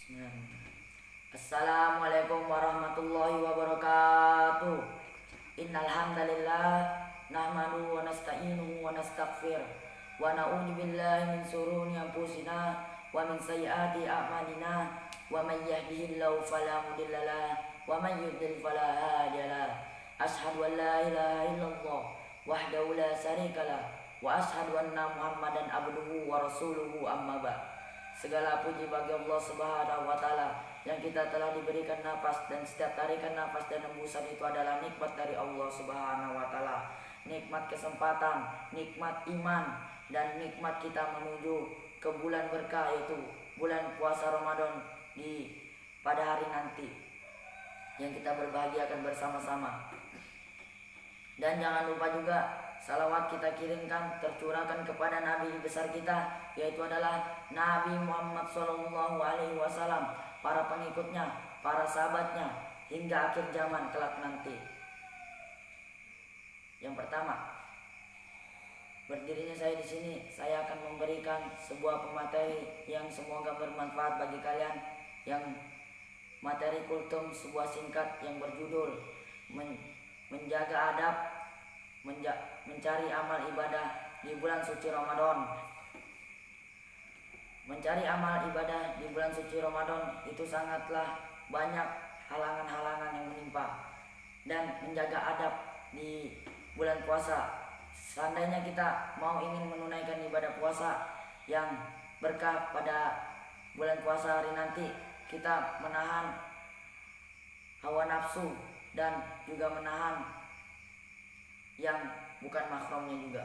Bismillahirrahmanirrahim. Assalamualaikum warahmatullahi wabarakatuh. Innal hamdalillah nahmaduhu wa nasta'inuhu wa nastaghfir wa na'udzu billahi min shururi anfusina wa min sayyiati a'malina wa may yahdihillahu fala mudhillalah wa may yudhlil fala hadiyalah. Asyhadu an la ilaha illallah wahdahu la syarikalah wa asyhadu anna Muhammadan abduhu wa rasuluhu amma ba'd. Segala puji bagi Allah Subhanahu wa taala yang kita telah diberikan nafas, dan setiap tarikan nafas dan hembusan itu adalah nikmat dari Allah Subhanahu wa taala. Nikmat kesempatan, nikmat iman, dan nikmat kita menuju ke bulan berkah, yaitu bulan puasa Ramadan pada hari nanti yang kita berbahagiakan bersama-sama. Dan jangan lupa juga salawat kita kirimkan, tercurahkan kepada Nabi besar kita, yaitu adalah Nabi Muhammad SAW, para pengikutnya, para sahabatnya, hingga akhir zaman kelak nanti. Yang pertama, berdirinya saya di sini, saya akan memberikan sebuah pemateri yang semoga bermanfaat bagi kalian. Yang materi kultum, sebuah singkat yang berjudul menjaga adab, mencari amal ibadah di bulan suci Ramadan. Mencari amal ibadah di bulan suci Ramadan itu sangatlah banyak halangan-halangan yang menimpa. Dan menjaga adab di bulan puasa, seandainya kita mau ingin menunaikan ibadah puasa yang berkah pada bulan puasa hari nanti, kita menahan hawa nafsu dan juga menahan yang bukan mahramnya juga.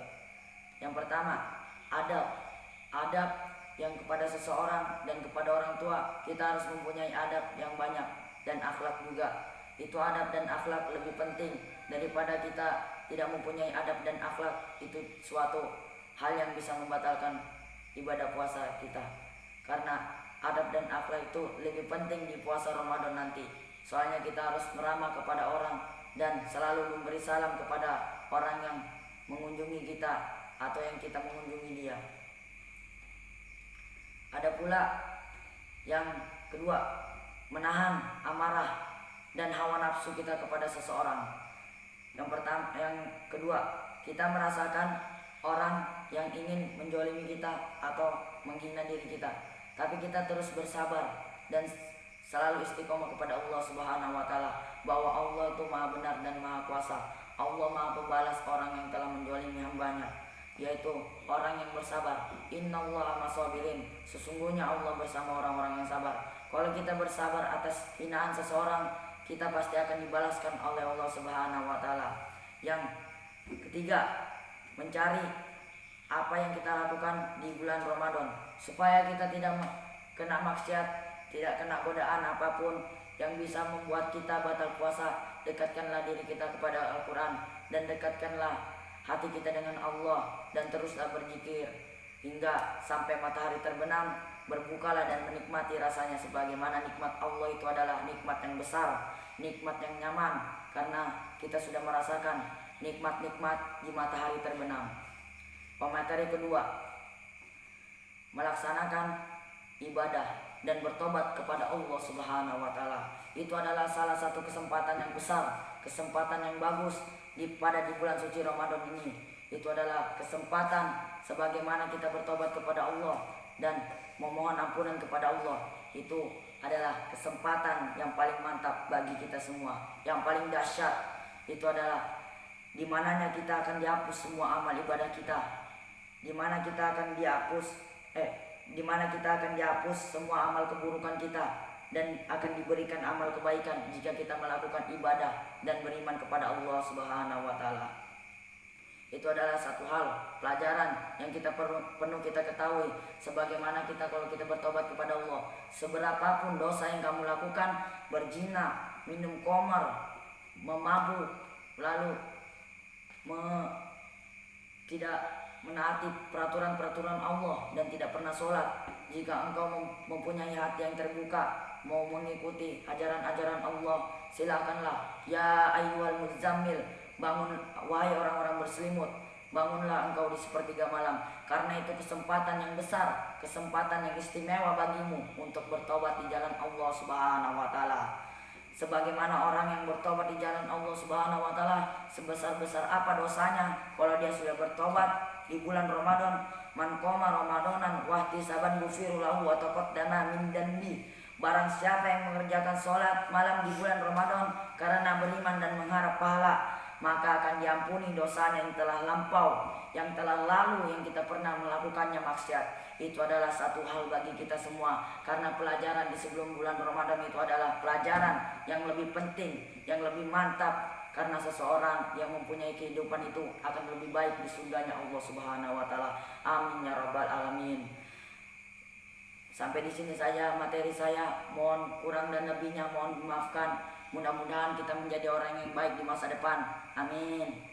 Yang pertama, adab yang kepada seseorang dan kepada orang tua, kita harus mempunyai adab yang banyak, dan akhlak juga. Itu adab dan akhlak lebih penting daripada kita tidak mempunyai adab dan akhlak. Itu suatu hal yang bisa membatalkan ibadah puasa kita, karena adab dan akhlak itu lebih penting di puasa Ramadan nanti. Soalnya kita harus meramah kepada orang dan selalu memberi salam kepada orang yang mengunjungi kita atau yang kita mengunjungi dia. Ada pula yang kedua, menahan amarah dan hawa nafsu kita kepada seseorang. Yang kedua, kita merasakan orang yang ingin menjolimi kita atau menghina diri kita, tapi kita terus bersabar dan selalu istiqomah kepada Allah Subhanahu wa taala, bahwa Allah itu Maha benar dan Maha kuasa. Allah Maha pembalas orang yang telah menjolimi hambanya, yaitu orang yang bersabar. Innallaha masabirin, sesungguhnya Allah bersama orang-orang yang sabar. Kalau kita bersabar atas hinaan seseorang, kita pasti akan dibalaskan oleh Allah Subhanahu wa taala. Yang ketiga, mencari apa yang kita lakukan di bulan Ramadan supaya kita tidak kena maksiat, tidak kena godaan apapun yang bisa membuat kita batal puasa. Dekatkanlah diri kita kepada Al-Quran, dan dekatkanlah hati kita dengan Allah, dan teruslah berzikir hingga sampai matahari terbenam. Berbukalah dan menikmati rasanya, sebagaimana nikmat Allah itu adalah nikmat yang besar, nikmat yang nyaman, karena kita sudah merasakan nikmat-nikmat di matahari terbenam. Pemateri kedua, melaksanakan ibadah dan bertobat kepada Allah Subhanahu wa taala. Itu adalah salah satu kesempatan yang besar, kesempatan yang bagus pada bulan suci Ramadan ini. Itu adalah kesempatan sebagaimana kita bertobat kepada Allah dan memohon ampunan kepada Allah. Itu adalah kesempatan yang paling mantap bagi kita semua. Yang paling dahsyat itu adalah di mananya kita akan dihapus semua amal ibadah kita. Di mana kita akan dihapus semua amal keburukan kita, dan akan diberikan amal kebaikan jika kita melakukan ibadah dan beriman kepada Allah Subhanahu wa taala. Itu adalah satu hal pelajaran yang kita perlu kita ketahui, sebagaimana kalau kita bertobat kepada Allah, seberapapun dosa yang kamu lakukan, berzina, minum khamar, memabuk, lalu tidak menaati peraturan-peraturan Allah dan tidak pernah sholat, jika engkau mempunyai hati yang terbuka, mau mengikuti ajaran-ajaran Allah, silakanlah. Ya ayyuhal muzammil, bangun wahai orang-orang berselimut, bangunlah engkau di sepertiga malam, karena itu kesempatan yang besar, kesempatan yang istimewa bagimu untuk bertobat di jalan Allah Subhanahu wa taala. Sebagaimana orang yang bertobat di jalan Allah Subhanahu wa taala, sebesar-besar apa dosanya kalau dia sudah bertobat di bulan Ramadan. Man qoma ramadanan wahtisaban ghufiru lahu wa taqaddama min danbi. Barang siapa yang mengerjakan sholat malam di bulan Ramadan karena beriman dan mengharap pahala, maka akan diampuni dosanya yang telah lampau, yang telah lalu, yang kita pernah melakukannya maksiat. Itu adalah satu hal bagi kita semua, karena pelajaran di sebelum bulan Ramadan itu adalah pelajaran yang lebih penting, yang lebih mantap, karena seseorang yang mempunyai kehidupan itu akan lebih baik di surganya Allah Subhanahu wa taala. Amin ya rabbal alamin. Sampai di sini saja materi saya, mohon kurang dan lebihnya mohon dimaafkan. Mudah-mudahan kita menjadi orang yang baik di masa depan. Amin.